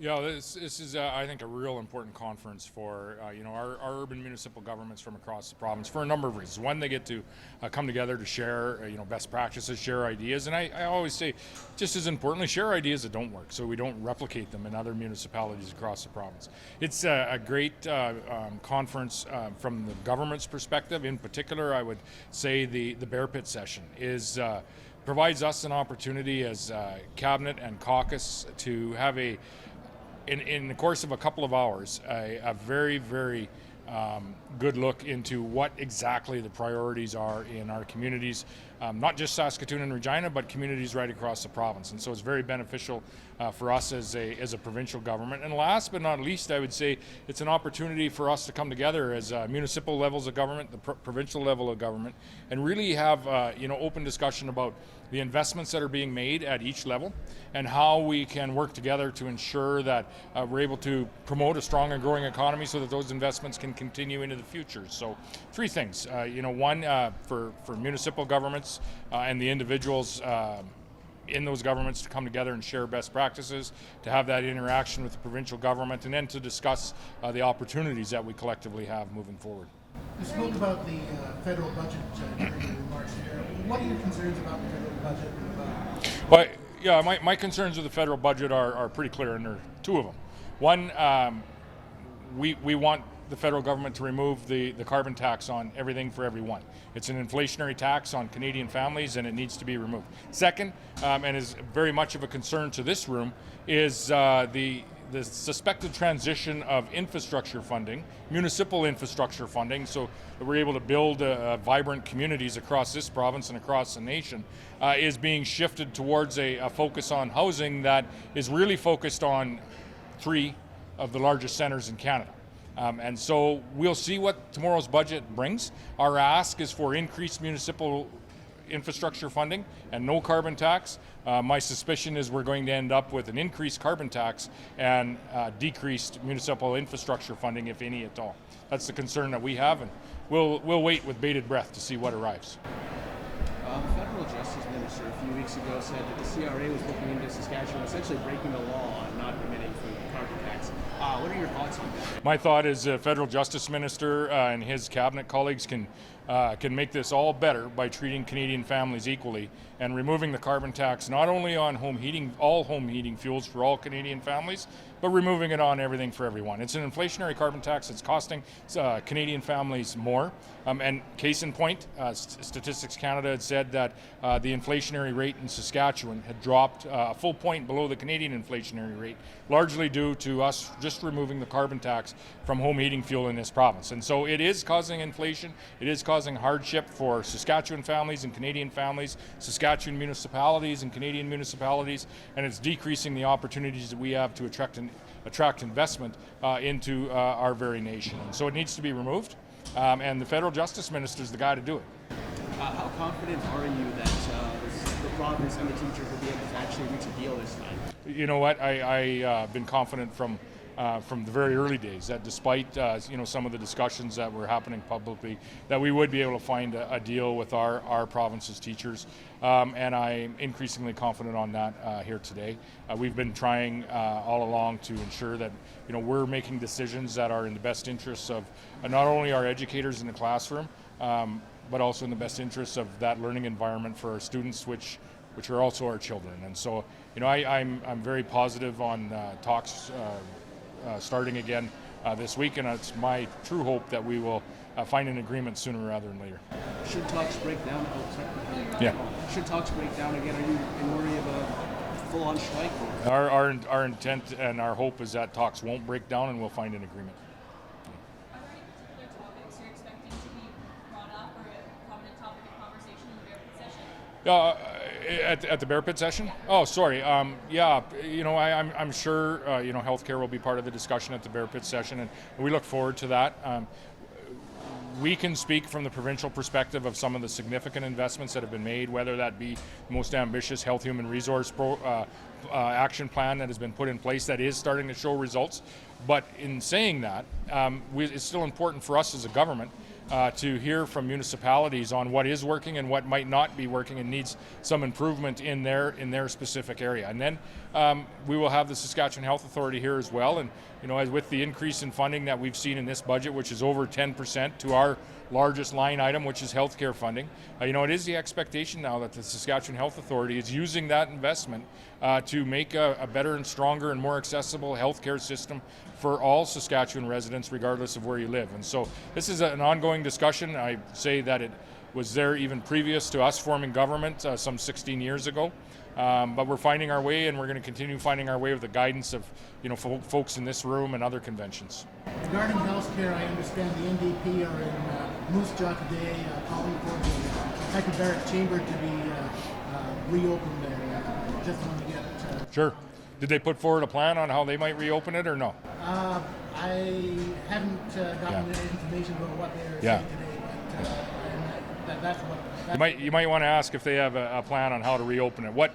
Yeah, this is I think a real important conference for our urban municipal governments from across the province for a number of reasons. One, they get to come together to share best practices, share ideas, and I always say, just as importantly, share ideas that don't work, so we don't replicate them in other municipalities across the province. It's a great conference from the government's perspective. In particular, I would say the Bear Pit session provides us an opportunity as cabinet and caucus to have in the course of a couple of hours, a very, very good look into what exactly the priorities are in our communities, not just Saskatoon and Regina, but communities right across the province. And so it's very beneficial for us as a provincial government. And last but not least, I would say it's an opportunity for us to come together as municipal levels of government, the provincial level of government, and really have open discussion about the investments that are being made at each level and how we can work together to ensure that we're able to promote a strong and growing economy so that those investments can continue into the future. So three things, one, for municipal governments and the individuals in those governments to come together and share best practices, to have that interaction with the provincial government, and then to discuss the opportunities that we collectively have moving forward. You spoke about the federal budget during your remarks here. What are your concerns about the federal budget? Well, yeah, my concerns with the federal budget are pretty clear, and there are two of them. One, we want the federal government to remove the carbon tax on everything for everyone. It's an inflationary tax on Canadian families, and it needs to be removed. Second, and is very much of a concern to this room, is the suspected transition of infrastructure funding, municipal infrastructure funding, so that we're able to build vibrant communities across this province and across the nation, is being shifted towards a focus on housing that is really focused on three of the largest centres in Canada. And so we'll see what tomorrow's budget brings. Our ask is for increased municipal infrastructure funding and no carbon tax. My suspicion is we're going to end up with an increased carbon tax and decreased municipal infrastructure funding, if any at all. That's the concern that we have, and we'll wait with bated breath to see what arrives. The federal justice minister a few weeks ago said that the CRA was looking into Saskatchewan essentially breaking the law on not permitting for carbon tax. What are your thoughts on that? My thought is the federal justice minister and his cabinet colleagues can make this all better by treating Canadian families equally and removing the carbon tax not only on all home heating fuels for all Canadian families, but removing it on everything for everyone. It's an inflationary carbon tax that's costing Canadian families more. And case in point, Statistics Canada had said that the inflationary rate in Saskatchewan had dropped a full point below the Canadian inflationary rate, largely due to us just removing the carbon tax from home heating fuel in this province. And so it is causing inflation, it is causing hardship for Saskatchewan families and Canadian families, Saskatchewan municipalities and Canadian municipalities, and it's decreasing the opportunities that we have to attract investment into our very nation. And so it needs to be removed, and the federal justice minister is the guy to do it. How confident are you that the province and the teachers will be able to actually reach a deal this time? You know what? I've been confident from the very early days that despite some of the discussions that were happening publicly, that we would be able to find a deal with our province's teachers, and I'm increasingly confident on that here today. We've been trying all along to ensure that we're making decisions that are in the best interests of not only our educators in the classroom, but also in the best interests of that learning environment for our students, which are also our children. And so, I'm very positive on talks starting again this week, and it's my true hope that we will find an agreement sooner rather than later. Should talks break down? Yeah. Should talks break down again? Are you in worry of a full-on strike? Our intent and our hope is that talks won't break down and we'll find an agreement. Are there any particular topics you're expecting to be brought up or a prominent topic of conversation in the Bear Pit session? At the Bear Pit session? Oh, sorry. I'm sure healthcare will be part of the discussion at the Bear Pit session, and we look forward to that. We can speak from the provincial perspective of some of the significant investments that have been made, whether that be the most ambitious health human resource action plan that has been put in place that is starting to show results. But in saying that, it's still important for us as a government to hear from municipalities on what is working and what might not be working and needs some improvement in their specific area. And then we will have the Saskatchewan Health Authority here as well. And as with the increase in funding that we've seen in this budget, which is over 10% to our largest line item, which is healthcare funding, it is the expectation now that the Saskatchewan Health Authority is using that investment to make a better and stronger and more accessible healthcare system for all Saskatchewan residents, regardless of where you live. And so this is an ongoing discussion. I say that it was there even previous to us forming government some 16 years ago. But we're finding our way, and we're going to continue finding our way with the guidance of folks in this room and other conventions. Regarding healthcare, I understand the NDP are in Moose Jaw today calling for the hyperbaric chamber to be reopened there. Just want to get... Sure. Did they put forward a plan on how they might reopen it or no? I haven't gotten any information about what they're saying today, but that's what... You might want to ask if they have a plan on how to reopen it. What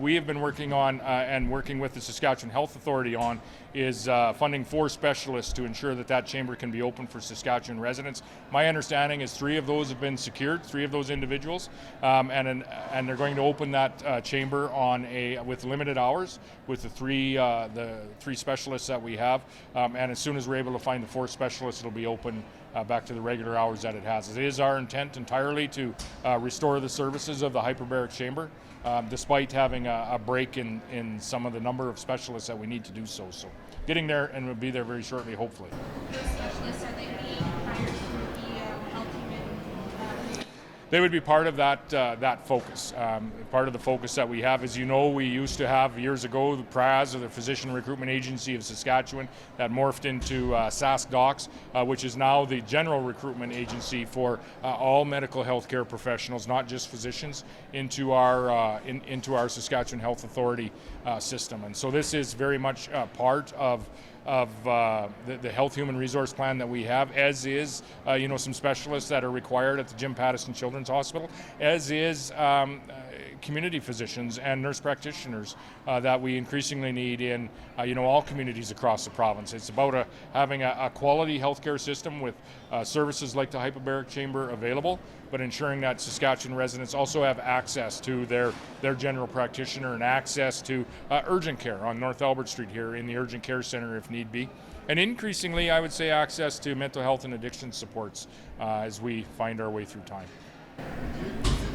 we have been working on and working with the Saskatchewan Health Authority on is funding 4 specialists to ensure that chamber can be open for Saskatchewan residents. My understanding is 3 of those have been secured, 3 of those individuals, and they're going to open that chamber with limited hours with the three specialists that we have. And as soon as we're able to find the 4 specialists, it'll be open back to the regular hours that it has. It is our intent entirely to restore the services of the hyperbaric chamber, despite having a break in some of the number of specialists that we need to do so. So getting there, and we'll be there very shortly, hopefully. Those specialists, are they being hired through the health human? They would be part of that focus. Part of the focus that we have is, we used to have years ago the PRAS, or the Physician Recruitment Agency of Saskatchewan, that morphed into SaskDocs, which is now the general recruitment agency for all medical healthcare professionals, not just physicians, into our Saskatchewan Health Authority system. And so this is very much part of the health human resource plan that we have, as is some specialists that are required at the Jim Pattison Children's Hospital, as is community physicians and nurse practitioners that we increasingly need in all communities across the province. It's about having a quality healthcare system with services like the hyperbaric chamber available, but ensuring that Saskatchewan residents also have access to their general practitioner and access to urgent care on North Albert Street here in the urgent care center if need be. And increasingly, I would say, access to mental health and addiction supports as we find our way through time. Is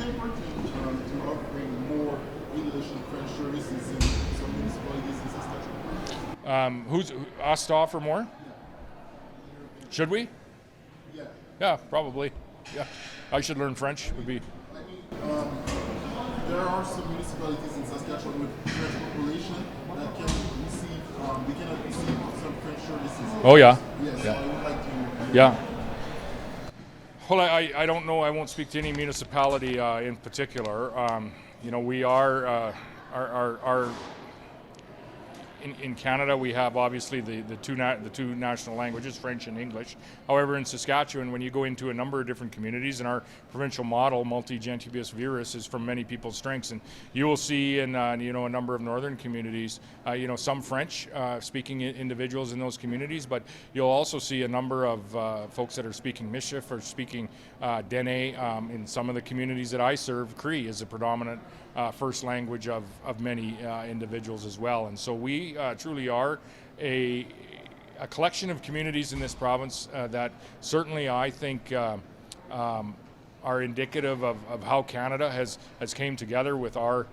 it important to offering more English and French services in some municipalities in Saskatchewan? Who's us to offer more? Should we? Yeah. Yeah, probably. Yeah, I should learn French. Would be. There are some municipalities in Saskatchewan with French population that can receive, they cannot receive some French services. Oh yeah. Yes, Yeah. so I would like to. Yeah. Well, I don't know. I won't speak to any municipality in particular. We are in Canada. We have obviously the two national languages, French and English. However, in Saskatchewan, when you go into a number of different communities, and our provincial model, multi gentibus viris, is from many people's strengths, and you will see in a number of northern communities, some French speaking individuals in those communities, but you'll also see a number of folks that are speaking Michif or speaking Dene. In some of the communities that I serve, Cree is a predominant first language of many individuals as well. And so we truly are a collection of communities in this province that certainly I think are indicative of how Canada has came together with our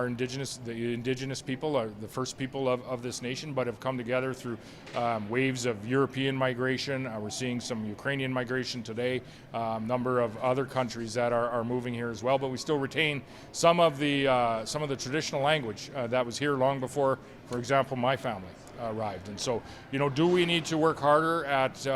indigenous people, are the first people of this nation, but have come together through waves of European migration. We're seeing some Ukrainian migration today, a number of other countries that are moving here as well, but we still retain some of the traditional language that was here long before, for example, my family arrived. And so, do we need to work harder at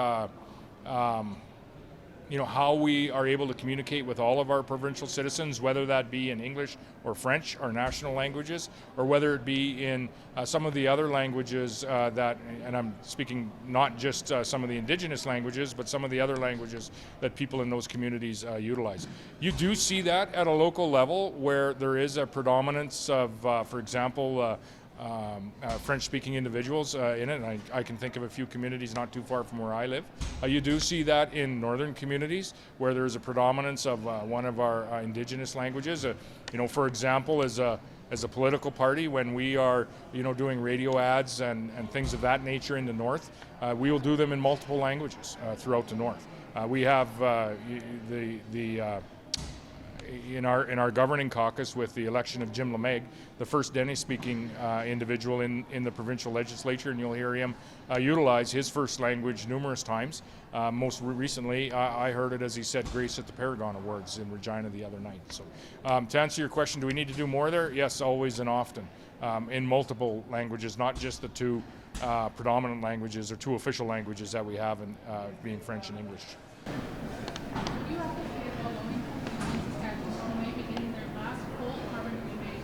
how we are able to communicate with all of our provincial citizens, whether that be in English or French, our national languages, or whether it be in some of the other languages and I'm speaking not just some of the indigenous languages, but some of the other languages that people in those communities utilize. You do see that at a local level where there is a predominance of, for example, French-speaking individuals in it, and I can think of a few communities not too far from where I live. You do see that in northern communities where there is a predominance of one of our Indigenous languages. For example, as a political party, when we are doing radio ads and things of that nature in the north, we will do them in multiple languages throughout the north. We have in our governing caucus with the election of Jim LeMeg, the first Dene-speaking individual in the provincial legislature, and you'll hear him utilize his first language numerous times. Most recently, I heard it, as he said, grace at the Paragon Awards in Regina the other night. So to answer your question, do we need to do more there? Yes, always and often, in multiple languages, not just the two predominant languages or two official languages that we have, in, being French and English. You have to say about low-income communities in Saskatchewan who may be getting their last full carbon rebate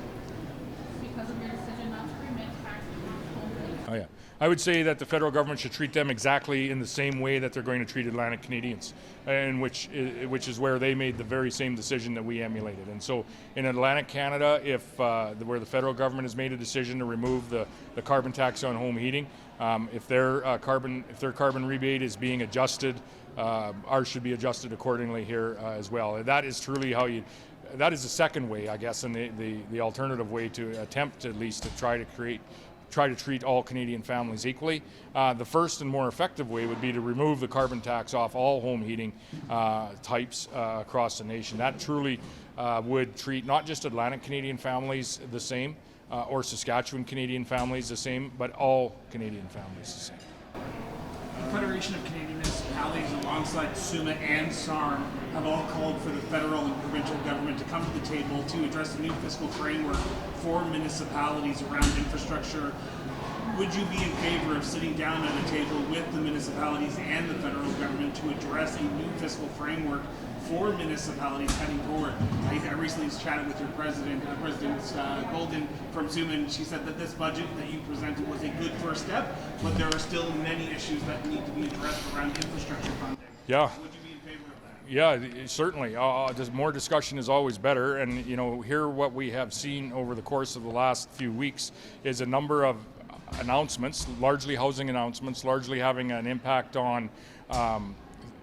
because of your decision not to remit tax on coal. Oh, yeah. I would say that the federal government should treat them exactly in the same way that they're going to treat Atlantic Canadians, and which is where they made the very same decision that we emulated. And so in Atlantic Canada, where the federal government has made a decision to remove the carbon tax on home heating, if their carbon rebate is being adjusted, ours should be adjusted accordingly here as well. That is truly how you. That is the second way, I guess, and the alternative way to attempt at least to try to treat all Canadian families equally. The first and more effective way would be to remove the carbon tax off all home heating types across the nation. That truly would treat not just Atlantic Canadian families the same, or Saskatchewan Canadian families the same, but all Canadian families the same. The Federation of Canadian Municipalities, alongside SUMA and SARM, have all called for the federal and provincial government to come to the table to address a new fiscal framework for municipalities around infrastructure. Would you be in favor of sitting down at a table with the municipalities and the federal government to address a new fiscal framework for municipalities heading forward? I recently chatted with your President Golden from SUMA, and she said that this budget that you presented was a good first step, but there are still many issues that need to be addressed around infrastructure funding. Yeah. Would you be in favor of that? Yeah, certainly. More discussion is always better, and here what we have seen over the course of the last few weeks is a number of announcements, largely housing announcements, largely having an impact on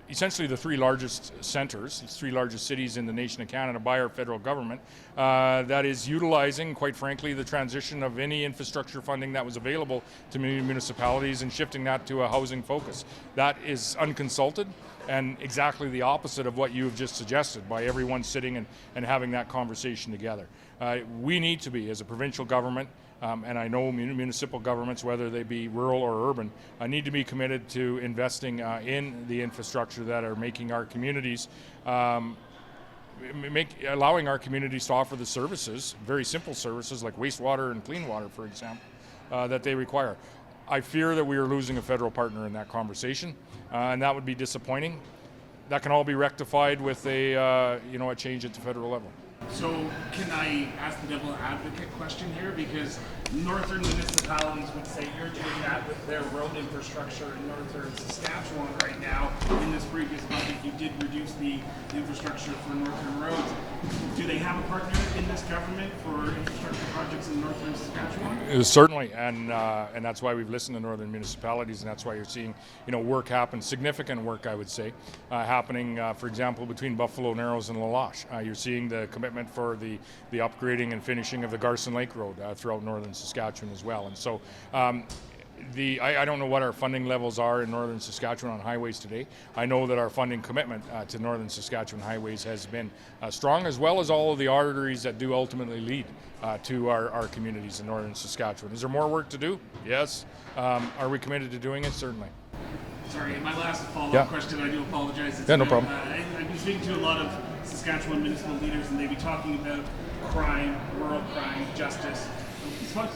essentially the three largest centres, the three largest cities in the nation of Canada by our federal government, that is utilizing, quite frankly, the transition of any infrastructure funding that was available to municipalities and shifting that to a housing focus. That is unconsulted and exactly the opposite of what you have just suggested by everyone sitting and having that conversation together. We need to be, as a provincial government, and I know municipal governments, whether they be rural or urban, need to be committed to investing in the infrastructure that are making our communities, allowing our communities to offer the services, very simple services like wastewater and clean water, for example, that they require. I fear that we are losing a federal partner in that conversation, and that would be disappointing. That can all be rectified with a change at the federal level. So can I ask the devil advocate question here? Because northern municipalities would say you're doing that with their road infrastructure in northern Saskatchewan right now. In this previous budget, you did reduce the infrastructure for northern roads. Do they have a partner in this government for infrastructure projects in northern Saskatchewan? Certainly, and that's why we've listened to northern municipalities, and that's why you're seeing work happen, significant work, I would say, happening, for example, between Buffalo Narrows and La Loche. You're seeing the commitment for the upgrading and finishing of the Garson Lake Road throughout northern Saskatchewan as well. And so I don't know what our funding levels are in northern Saskatchewan on highways today. I know that our funding commitment to northern Saskatchewan highways has been strong, as well as all of the arteries that do ultimately lead to our communities in northern Saskatchewan. Is there more work to do? Yes. Are we committed to doing it? Certainly. Sorry, my last follow-up question, I do apologize. Yeah, no problem. I've been speaking to a lot of Saskatchewan municipal leaders, and they be talking about crime, rural crime, justice,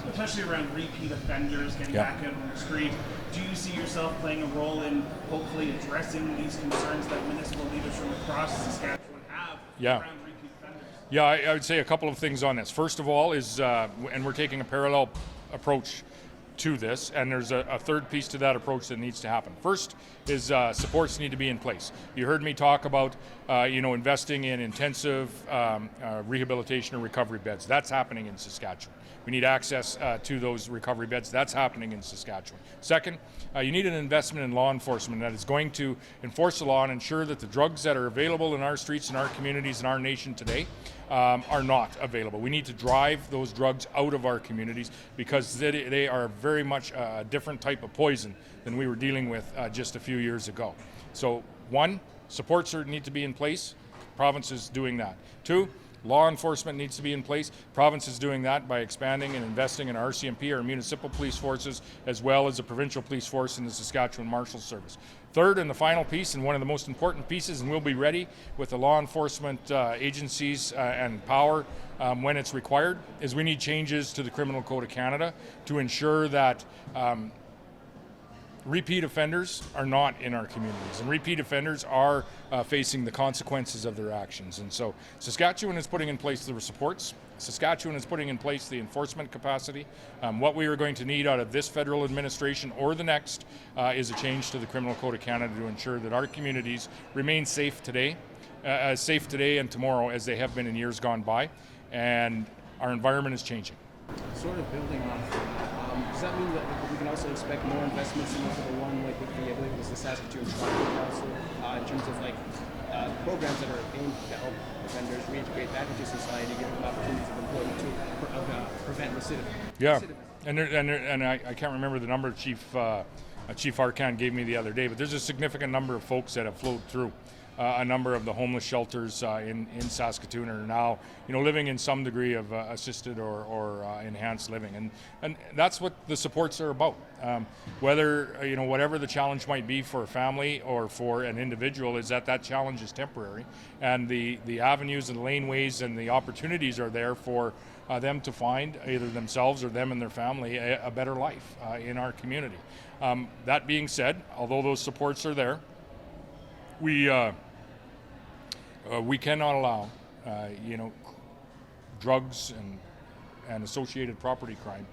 especially around repeat offenders getting back out on the street. Do you see yourself playing a role in hopefully addressing these concerns that municipal leaders from across Saskatchewan have around repeat offenders? Yeah, I would say a couple of things on this. First of all is, and we're taking a parallel approach to this, and there's a third piece to that approach that needs to happen. First is supports need to be in place. You heard me talk about investing in intensive rehabilitation and recovery beds. That's happening in Saskatchewan. We need access to those recovery beds. That's happening in Saskatchewan. Second, you need an investment in law enforcement that is going to enforce the law and ensure that the drugs that are available in our streets, in our communities, in our nation today are not available. We need to drive those drugs out of our communities because they are very much a different type of poison than we were dealing with just a few years ago. So one, supports need to be in place. Province is doing that. Two, law enforcement needs to be in place. Province is doing that by expanding and investing in our RCMP, our municipal police forces, as well as the provincial police force and the Saskatchewan Marshal Service. Third, and the final piece, and one of the most important pieces, and we'll be ready with the law enforcement agencies and power when it's required, is we need changes to the Criminal Code of Canada to ensure that repeat offenders are not in our communities, and repeat offenders are facing the consequences of their actions. And so Saskatchewan is putting in place the supports. Saskatchewan is putting in place the enforcement capacity. What we are going to need out of this federal administration or the next is a change to the Criminal Code of Canada to ensure that our communities remain safe today, as safe today and tomorrow as they have been in years gone by, and our environment is changing. Sort of building on from that, does that mean that we can also expect more investments similar to the one like with the, I believe it was the Saskatchewan Tribal Council, in terms of like programs that are aimed to help offenders reintegrate back into society, give them opportunities of employment to prevent recidivism? Yeah, and I can't remember the number Chief Arcan gave me the other day, but there's a significant number of folks that have flowed through a number of the homeless shelters in Saskatoon are now, living in some degree of assisted or enhanced living, and that's what the supports are about. Whether whatever the challenge might be for a family or for an individual, is that challenge is temporary, and the avenues and laneways and the opportunities are there for them to find either themselves or them and their family a better life in our community. That being said, although those supports are there, we cannot allow, drugs and associated property crime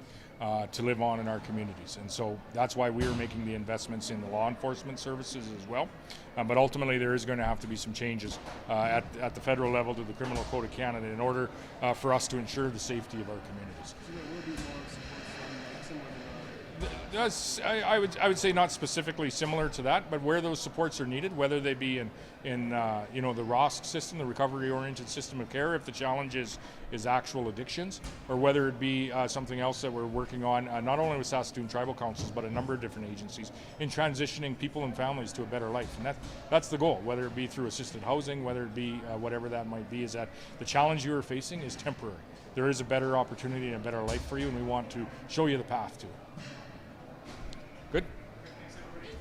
to live on in our communities. And so that's why we are making the investments in the law enforcement services as well. But ultimately there is going to have to be some changes at the federal level to the Criminal Code of Canada in order for us to ensure the safety of our communities. So there will be more support from like similar to That's, I would say not specifically similar to that, but where those supports are needed, whether they be in the ROSC system, the recovery-oriented system of care, if the challenge is actual addictions, or whether it be something else that we're working on, not only with Saskatoon Tribal Councils, but a number of different agencies, in transitioning people and families to a better life. And that's the goal, whether it be through assisted housing, whether it be whatever that might be, is that the challenge you are facing is temporary. There is a better opportunity and a better life for you, and we want to show you the path to it.